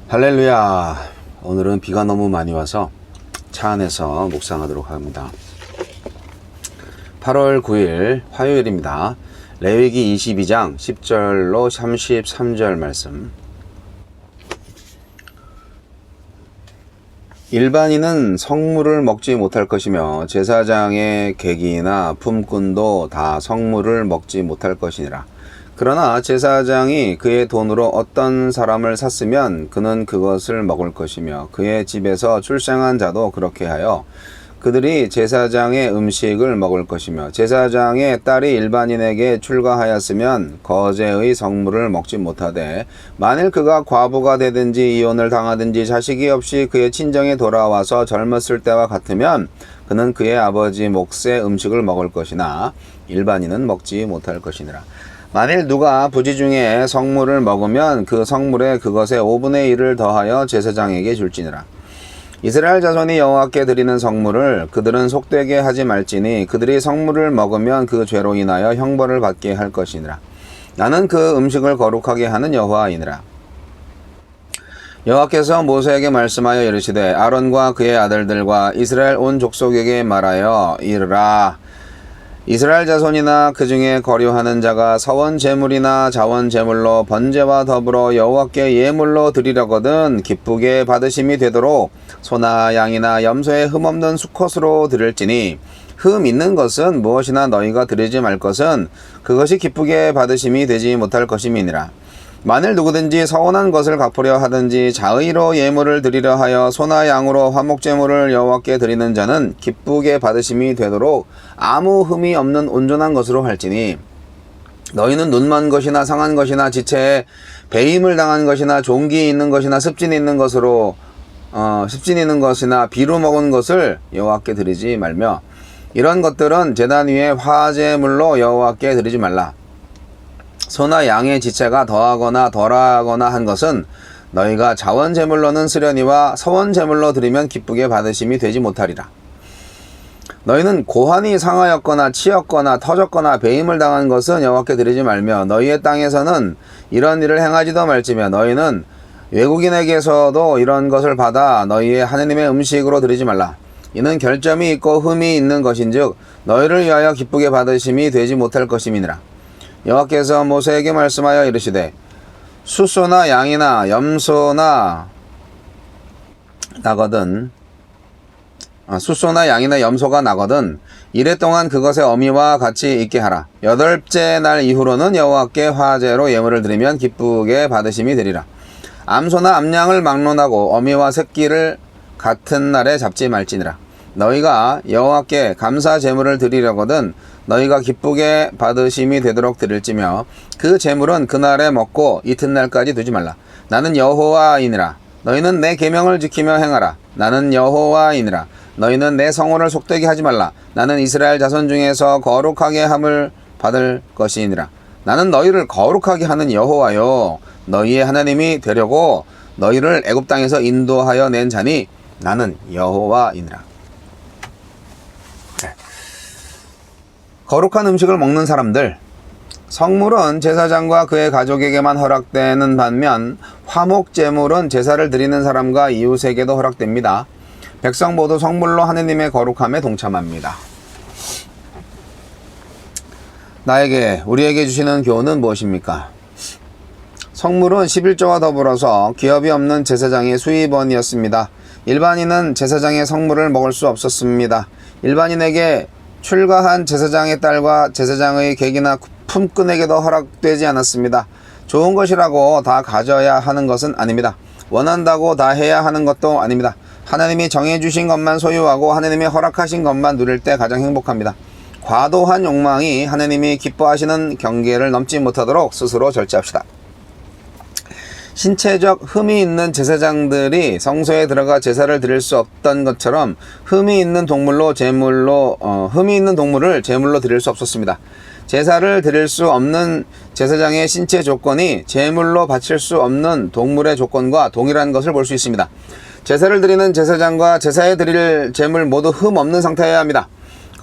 할렐루야. 오늘은 비가 너무 많이 와서 차 안에서 묵상하도록 합니다. 8월 9일 화요일입니다. 레위기 22장 10절로 33절 말씀. 일반인은 성물을 먹지 못할 것이며 제사장의 객이나 품꾼도 다 성물을 먹지 못할 것이니라. 그러나 제사장이 그의 돈으로 어떤 사람을 샀으면 그는 그것을 먹을 것이며 그의 집에서 출생한 자도 그렇게 하여 그들이 제사장의 음식을 먹을 것이며 제사장의 딸이 일반인에게 출가하였으면 거제의 성물을 먹지 못하되 만일 그가 과부가 되든지 이혼을 당하든지 자식이 없이 그의 친정에 돌아와서 젊었을 때와 같으면 그는 그의 아버지 몫의 음식을 먹을 것이나 일반인은 먹지 못할 것이니라. 만일 누가 부지 중에 성물을 먹으면 그 성물에 그것의 5분의 1을 더하여 제사장에게 줄지니라. 이스라엘 자손이 여호와께 드리는 성물을 그들은 속되게 하지 말지니 그들이 성물을 먹으면 그 죄로 인하여 형벌을 받게 할 것이니라. 나는 그 음식을 거룩하게 하는 여호와이니라. 여호와께서 모세에게 말씀하여 이르시되 아론과 그의 아들들과 이스라엘 온 족속에게 말하여 이르라. 이스라엘 자손이나 그 중에 거류하는 자가 서원 제물이나 자원 제물로 번제와 더불어 여호와께 예물로 드리려거든 기쁘게 받으심이 되도록 소나 양이나 염소의 흠 없는 수컷으로 드릴지니 흠 있는 것은 무엇이나 너희가 드리지 말 것은 그것이 기쁘게 받으심이 되지 못할 것임이니라. 만일 누구든지 서원한 것을 갚으려 하든지 자의로 예물을 드리려 하여 소나 양으로 화목제물을 여호와께 드리는 자는 기쁘게 받으심이 되도록 아무 흠이 없는 온전한 것으로 할지니 너희는 눈먼 것이나 상한 것이나 지체에 배임을 당한 것이나 종기 있는 것이나 습진 있는 것이나 비루 먹은 것을 여호와께 드리지 말며 이런 것들은 제단 위에 화제물로 여호와께 드리지 말라. 소나 양의 지체가 더하거나 덜하거나 한 것은 너희가 자원 제물로는 쓰려니와 서원 제물로 드리면 기쁘게 받으심이 되지 못하리라. 너희는 고환이 상하였거나 치였거나 터졌거나 배임을 당한 것은 여호와께 드리지 말며 너희의 땅에서는 이런 일을 행하지도 말지며 너희는 외국인에게서도 이런 것을 받아 너희의 하느님의 음식으로 드리지 말라. 이는 결점이 있고 흠이 있는 것인즉 너희를 위하여 기쁘게 받으심이 되지 못할 것임이니라. 여호와께서 모세에게 말씀하여 이르시되 숫소나 양이나 염소나 나거든 숫소나 양이나 염소가 나거든 이래 동안 그것의 어미와 같이 있게 하라. 8째 날 이후로는 여호와께 화제로 예물을 드리면 기쁘게 받으심이 되리라. 암소나 암양을 막론하고 어미와 새끼를 같은 날에 잡지 말지니라. 너희가 여호와께 감사 제물을 드리려거든 너희가 기쁘게 받으심이 되도록 드릴지며 그 제물은 그날에 먹고 이튿날까지 두지 말라. 나는 여호와이니라. 너희는 내 계명을 지키며 행하라. 나는 여호와이니라. 너희는 내 성호를 속되게 하지 말라. 나는 이스라엘 자손 중에서 거룩하게 함을 받을 것이니라. 나는 너희를 거룩하게 하는 여호와요 너희의 하나님이 되려고 너희를 애굽 땅에서 인도하여 낸 자니 나는 여호와이니라. 거룩한 음식을 먹는 사람들, 성물은 제사장과 그의 가족에게만 허락되는 반면 화목제물은 제사를 드리는 사람과 이웃에게도 허락됩니다. 백성 모두 성물로 하느님의 거룩함에 동참합니다. 우리에게 주시는 교훈은 무엇입니까? 성물은 11조와 더불어서 기업이 없는 제사장의 수입원이었습니다. 일반인은 제사장의 성물을 먹을 수 없었습니다. 일반인에게 출가한 제사장의 딸과 제사장의 객이나 품꾼에게도 허락되지 않았습니다. 좋은 것이라고 다 가져야 하는 것은 아닙니다. 원한다고 다 해야 하는 것도 아닙니다. 하나님이 정해주신 것만 소유하고 하나님이 허락하신 것만 누릴 때 가장 행복합니다. 과도한 욕망이 하나님이 기뻐하시는 경계를 넘지 못하도록 스스로 절제합시다. 신체적 흠이 있는 제사장들이 성소에 들어가 제사를 드릴 수 없던 것처럼 흠이 있는 동물을 제물로 드릴 수 없었습니다. 제사를 드릴 수 없는 제사장의 신체 조건이 제물로 바칠 수 없는 동물의 조건과 동일한 것을 볼 수 있습니다. 제사를 드리는 제사장과 제사에 드릴 제물 모두 흠 없는 상태여야 합니다.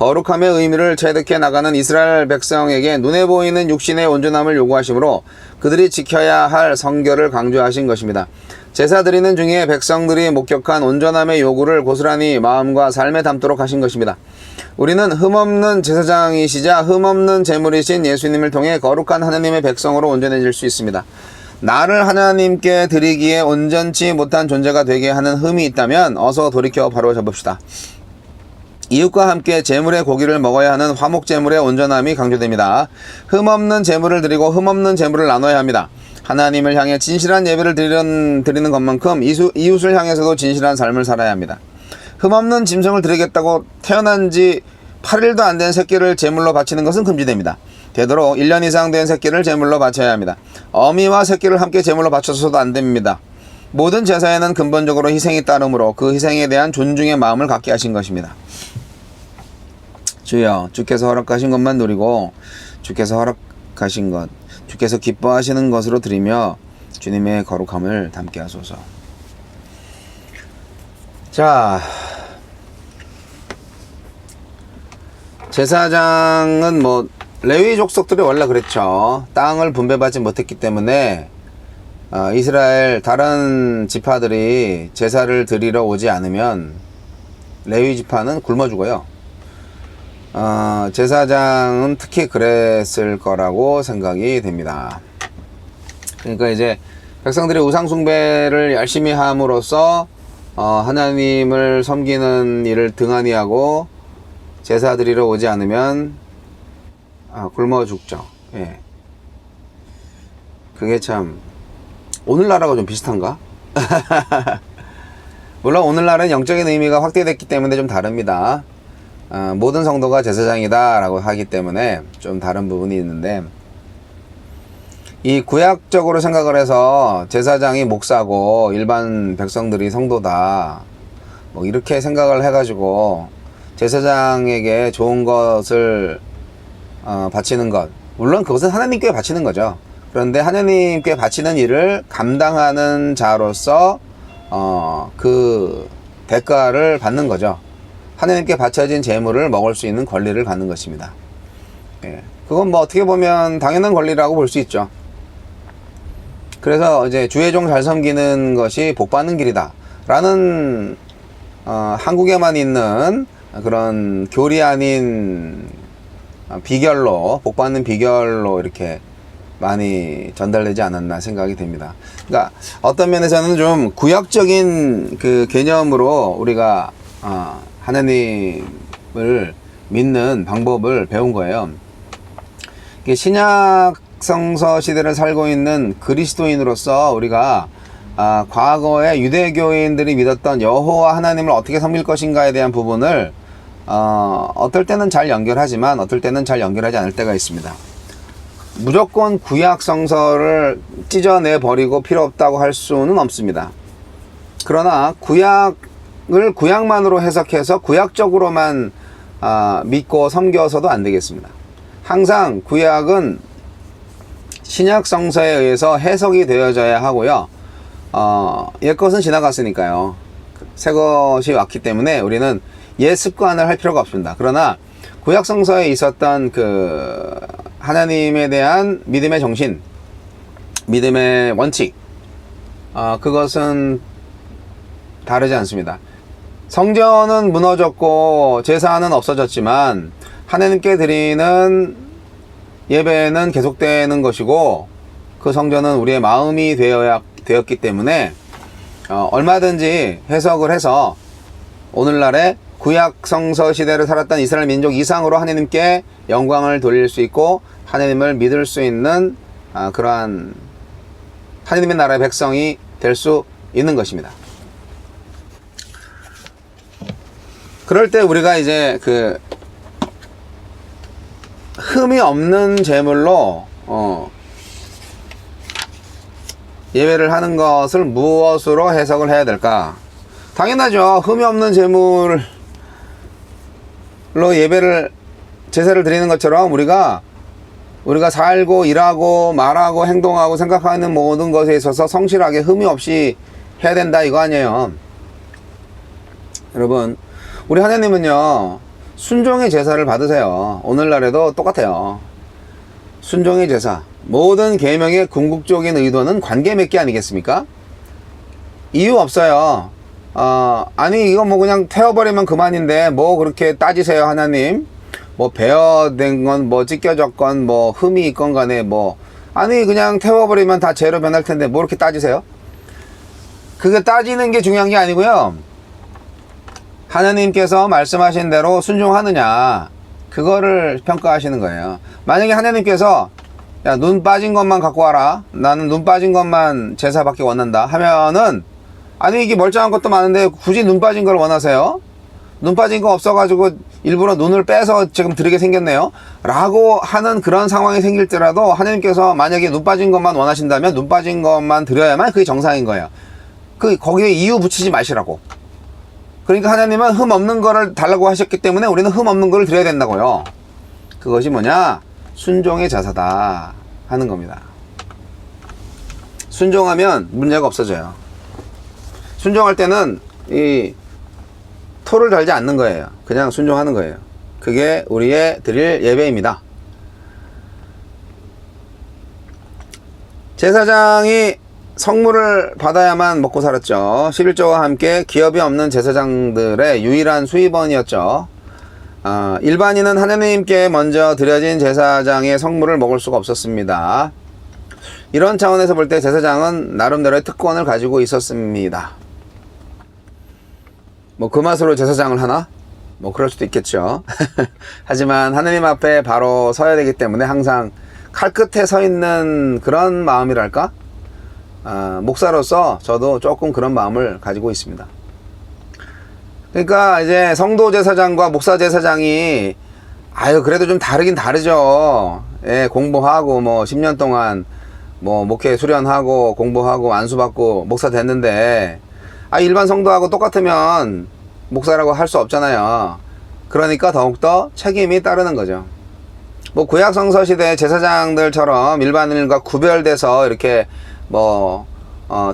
거룩함의 의미를 체득해 나가는 이스라엘 백성에게 눈에 보이는 육신의 온전함을 요구하시므로 그들이 지켜야 할 성결을 강조하신 것입니다. 제사 드리는 중에 백성들이 목격한 온전함의 요구를 고스란히 마음과 삶에 담도록 하신 것입니다. 우리는 흠없는 제사장이시자 흠없는 제물이신 예수님을 통해 거룩한 하나님의 백성으로 온전해질 수 있습니다. 나를 하나님께 드리기에 온전치 못한 존재가 되게 하는 흠이 있다면 어서 돌이켜 바로 잡읍시다. 이웃과 함께 제물의 고기를 먹어야 하는 화목 제물의 온전함이 강조됩니다. 흠없는 제물을 드리고 흠없는 제물을 나눠야 합니다. 하나님을 향해 진실한 예배를 드리는 것만큼 이웃을 향해서도 진실한 삶을 살아야 합니다. 흠없는 짐승을 드리겠다고 태어난 지 8일도 안 된 새끼를 제물로 바치는 것은 금지됩니다. 되도록 1년 이상 된 새끼를 제물로 바쳐야 합니다. 어미와 새끼를 함께 제물로 바쳐서도 안 됩니다. 모든 제사에는 근본적으로 희생이 따르므로 그 희생에 대한 존중의 마음을 갖게 하신 것입니다. 주여, 주께서 허락하신 것만 누리고 주께서 허락하신 것, 주께서 기뻐하시는 것으로 드리며 주님의 거룩함을 담게 하소서. 자, 제사장은 뭐 레위 족속들이 원래 그랬죠. 땅을 분배받지 못했기 때문에 이스라엘 다른 지파들이 제사를 드리러 오지 않으면 레위 지파는 굶어 죽어요. 제사장은 특히 그랬을 거라고 생각이 됩니다. 그러니까 이제 백성들이 우상 숭배를 열심히 함으로써 하나님을 섬기는 일을 등한히 하고 제사 드리러 오지 않으면 굶어 죽죠. 예. 그게 참 오늘날하고 좀 비슷한가? 물론 오늘날은 영적인 의미가 확대됐기 때문에 좀 다릅니다. 모든 성도가 제사장이다 라고 하기 때문에 좀 다른 부분이 있는데, 이 구약적으로 생각을 해서 제사장이 목사고 일반 백성들이 성도다 뭐 이렇게 생각을 해가지고 제사장에게 좋은 것을 바치는 것, 물론 그것은 하나님께 바치는 거죠. 그런데 하나님께 바치는 일을 감당하는 자로서 그 대가를 받는 거죠. 하나님께 바쳐진 제물을 먹을 수 있는 권리를 갖는 것입니다. 예. 그건 뭐 어떻게 보면 당연한 권리라고 볼 수 있죠. 그래서 이제 주의 종 잘 섬기는 것이 복 받는 길이다 라는 한국에만 있는 그런 교리 아닌 비결로, 복 받는 비결로 이렇게 많이 전달되지 않았나 생각이 됩니다. 그러니까 어떤 면에서는 좀 구약적인 그 개념으로 우리가 하나님을 믿는 방법을 배운 거예요. 신약 성서 시대를 살고 있는 그리스도인으로서 우리가 과거에 유대교인들이 믿었던 여호와 하나님을 어떻게 섬길 것인가에 대한 부분을 어떨 때는 잘 연결하지만 어떨 때는 잘 연결하지 않을 때가 있습니다. 무조건 구약 성서를 찢어내 버리고 필요 없다고 할 수는 없습니다. 그러나 구약을 구약만으로 해석해서 구약적으로만 믿고 섬겨서도 안 되겠습니다. 항상 구약은 신약 성서에 의해서 해석이 되어져야 하고요. 옛 것은 지나갔으니까요. 새 것이 왔기 때문에 우리는 옛 습관을 할 필요가 없습니다. 그러나 구약 성서에 있었던 그 하나님에 대한 믿음의 정신, 믿음의 원칙, 그것은 다르지 않습니다. 성전은 무너졌고 제사는 없어졌지만 하나님께 드리는 예배는 계속되는 것이고 그 성전은 우리의 마음이 되었기 때문에 얼마든지 해석을 해서 오늘날의 구약 성서 시대를 살았던 이스라엘 민족 이상으로 하나님께 영광을 돌릴 수 있고 하나님을 믿을 수 있는 그러한 하나님의 나라의 백성이 될 수 있는 것입니다. 그럴 때 우리가 이제 그 흠이 없는 제물로 예배를 하는 것을 무엇으로 해석을 해야 될까? 당연하죠. 흠이 없는 제물로 제사를 드리는 것처럼 우리가 살고 일하고 말하고 행동하고 생각하는 모든 것에 있어서 성실하게 흠이 없이 해야 된다 이거 아니에요. 여러분, 우리 하나님은요 순종의 제사를 받으세요. 오늘날에도 똑같아요. 순종의 제사. 모든 계명의 궁극적인 의도는 관계 맺기 아니겠습니까? 이유 없어요. 아니 이거 뭐 그냥 태워버리면 그만인데 뭐 그렇게 따지세요 하나님. 뭐 베어된 건 뭐 찢겨졌건 뭐 흠이 있건 간에 뭐 아니 그냥 태워버리면 다 죄로 변할 텐데 뭐 이렇게 따지세요? 그게 따지는 게 중요한 게 아니고요. 하나님께서 말씀하신 대로 순종하느냐 그거를 평가하시는 거예요. 만약에 하나님께서 야, 눈 빠진 것만 갖고 와라. 나는 눈 빠진 것만 제사받기 원한다 하면은 아니 이게 멀쩡한 것도 많은데 굳이 눈 빠진 걸 원하세요? 눈 빠진 거 없어가지고 일부러 눈을 빼서 지금 드리게 생겼네요 라고 하는 그런 상황이 생길 때라도 하나님께서 만약에 눈 빠진 것만 원하신다면 눈 빠진 것만 드려야만 그게 정상인 거예요. 거기에 이유 붙이지 마시라고. 그러니까 하나님은 흠 없는 거를 달라고 하셨기 때문에 우리는 흠 없는 거를 드려야 된다고요. 그것이 뭐냐? 순종의 제사다 하는 겁니다. 순종하면 문제가 없어져요. 순종할 때는 이 토를 달지 않는 거예요. 그냥 순종하는 거예요. 그게 우리의 드릴 예배입니다. 제사장이 성물을 받아야만 먹고 살았죠. 11조와 함께 기업이 없는 제사장들의 유일한 수입원이었죠. 일반인은 하나님께 먼저 드려진 제사장의 성물을 먹을 수가 없었습니다. 이런 차원에서 볼 때 제사장은 나름대로의 특권을 가지고 있었습니다. 뭐 그 맛으로 제사장을 하나? 뭐 그럴 수도 있겠죠. 하지만 하나님 앞에 바로 서야 되기 때문에 항상 칼끝에 서 있는 그런 마음이랄까? 목사로서 저도 조금 그런 마음을 가지고 있습니다. 그러니까 이제 성도 제사장과 목사 제사장이 그래도 좀 다르긴 다르죠. 예, 공부하고 뭐 10년 동안 뭐 목회 수련하고 공부하고 안수받고 목사 됐는데 일반 성도하고 똑같으면 목사라고 할 수 없잖아요. 그러니까 더욱더 책임이 따르는 거죠. 뭐 구약 성서 시대 제사장들처럼 일반인과 구별돼서 이렇게 뭐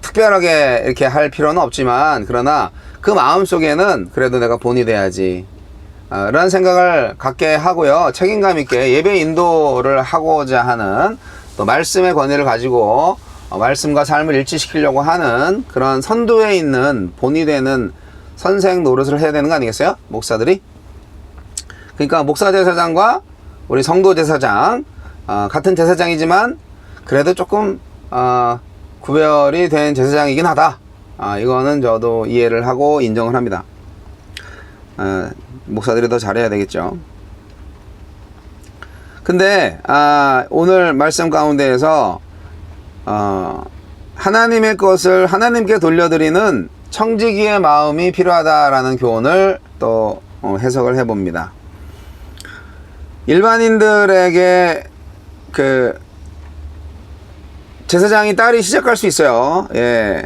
특별하게 이렇게 할 필요는 없지만 그러나 그 마음 속에는 그래도 내가 본이 돼야지 라는 생각을 갖게 하고요. 책임감 있게 예배 인도를 하고자 하는 또 말씀의 권위를 가지고 말씀과 삶을 일치시키려고 하는 그런 선두에 있는 본이 되는 선생 노릇을 해야 되는 거 아니겠어요? 목사들이. 그러니까 목사 제사장과 우리 성도 제사장 같은 제사장이지만 그래도 조금 구별이 된 제사장이긴 하다. 이거는 저도 이해를 하고 인정을 합니다. 목사들이 더 잘해야 되겠죠. 근데 오늘 말씀 가운데에서 하나님의 것을 하나님께 돌려드리는 청지기의 마음이 필요하다라는 교훈을 또 해석을 해봅니다. 일반인들에게 그 제사장이 딸이 시집갈 수 있어요. 예.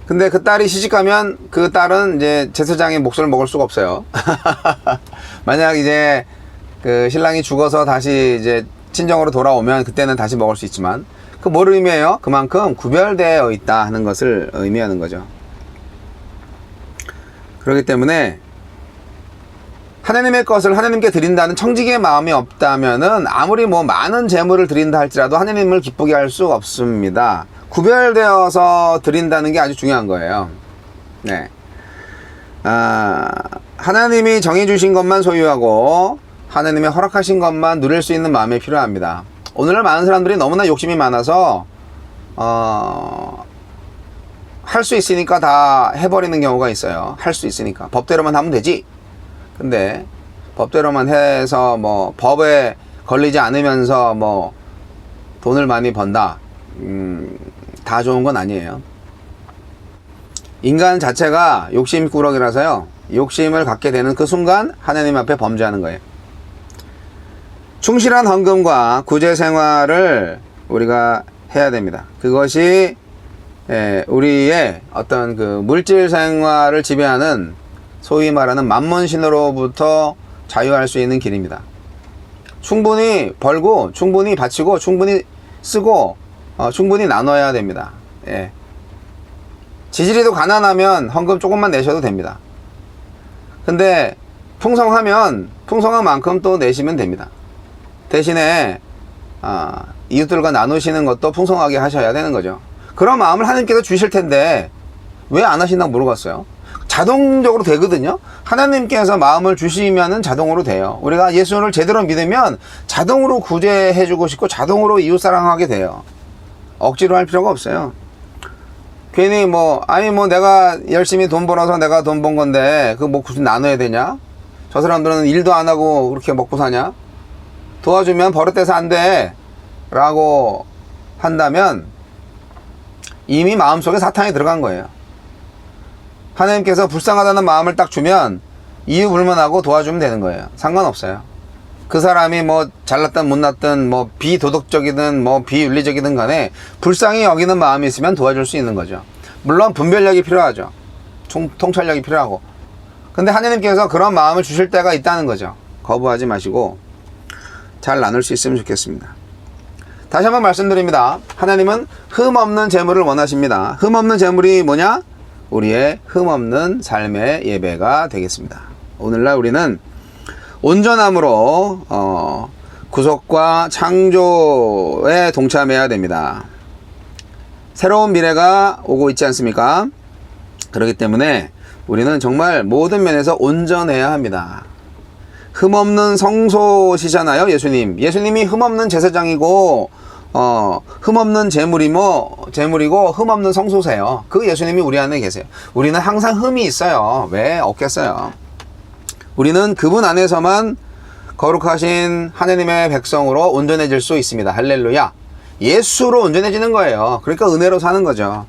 근데 그 딸이 시집가면 그 딸은 이제 제사장의 몫을 먹을 수가 없어요. 만약 이제 그 신랑이 죽어서 다시 이제 친정으로 돌아오면 그때는 다시 먹을 수 있지만 그 뭘 의미해요? 그만큼 구별되어 있다 하는 것을 의미하는 거죠. 그렇기 때문에 하나님의 것을 하나님께 드린다는 청지기의 마음이 없다면은 아무리 뭐 많은 재물을 드린다 할지라도 하나님을 기쁘게 할 수가 없습니다. 구별되어서 드린다는 게 아주 중요한 거예요. 네. 하나님이 정해주신 것만 소유하고 하나님의 허락하신 것만 누릴 수 있는 마음이 필요합니다. 오늘날 많은 사람들이 너무나 욕심이 많아서 할 수 있으니까 다 해버리는 경우가 있어요. 할 수 있으니까 법대로만 하면 되지. 근데 법대로만 해서 뭐 법에 걸리지 않으면서 뭐 돈을 많이 번다. 다 좋은 건 아니에요. 인간 자체가 욕심꾸러기라서요. 욕심을 갖게 되는 그 순간 하나님 앞에 범죄하는 거예요. 충실한 헌금과 구제 생활을 우리가 해야 됩니다. 그것이 우리의 어떤 그 물질 생활을 지배하는 소위 말하는 만몬신으로부터 자유할 수 있는 길입니다. 충분히 벌고 충분히 바치고 충분히 쓰고 충분히 나눠야 됩니다. 예. 지지리도 가난하면 헌금 조금만 내셔도 됩니다. 근데 풍성하면 풍성한 만큼 또 내시면 됩니다. 대신에 이웃들과 나누시는 것도 풍성하게 하셔야 되는 거죠. 그런 마음을 하나님께서 주실 텐데 왜 안 하신다고 물어봤어요. 자동적으로 되거든요. 하나님께서 마음을 주시면은 자동으로 돼요. 우리가 예수를 제대로 믿으면 자동으로 구제해주고 싶고 자동으로 이웃 사랑하게 돼요. 억지로 할 필요가 없어요. 괜히 내가 열심히 돈 벌어서 내가 돈 번 건데 그거 뭐 굳이 나눠야 되냐? 저 사람들은 일도 안 하고 그렇게 먹고 사냐? 도와주면 버릇돼서 안 돼 라고 한다면 이미 마음속에 사탄이 들어간 거예요. 하나님께서 불쌍하다는 마음을 딱 주면 이유 불문하고 도와주면 되는 거예요. 상관없어요. 그 사람이 잘났든 못났든 비도덕적이든 비윤리적이든 간에 불쌍히 여기는 마음이 있으면 도와줄 수 있는 거죠. 물론 분별력이 필요하죠. 통찰력이 필요하고. 근데 하나님께서 그런 마음을 주실 때가 있다는 거죠. 거부하지 마시고 잘 나눌 수 있으면 좋겠습니다. 다시 한번 말씀드립니다. 하나님은 흠없는 재물을 원하십니다. 흠없는 재물이 뭐냐? 우리의 흠없는 삶의 예배가 되겠습니다. 오늘날 우리는 온전함으로 구속과 창조에 동참해야 됩니다. 새로운 미래가 오고 있지 않습니까? 그렇기 때문에 우리는 정말 모든 면에서 온전해야 합니다. 흠없는 성소시잖아요, 예수님. 예수님이 흠없는 제사장이고 흠없는 재물이고 흠없는 성소세요. 그 예수님이 우리 안에 계세요. 우리는 항상 흠이 있어요. 왜 없겠어요? 우리는 그분 안에서만 거룩하신 하나님의 백성으로 온전해질 수 있습니다. 할렐루야. 예수로 온전해지는 거예요. 그러니까 은혜로 사는 거죠.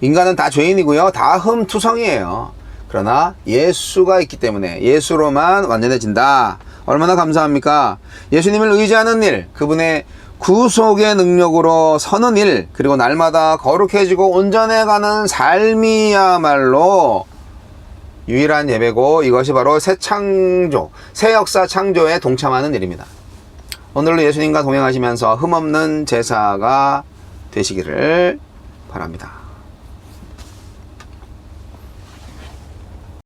인간은 다 죄인이고요. 다 흠투성이에요. 그러나 예수가 있기 때문에 예수로만 완전해진다. 얼마나 감사합니까? 예수님을 의지하는 일, 그분의 구속의 능력으로 서는 일, 그리고 날마다 거룩해지고 온전해가는 삶이야말로 유일한 예배고 이것이 바로 새 창조, 새 역사 창조에 동참하는 일입니다. 오늘도 예수님과 동행하시면서 흠없는 제사가 되시기를 바랍니다.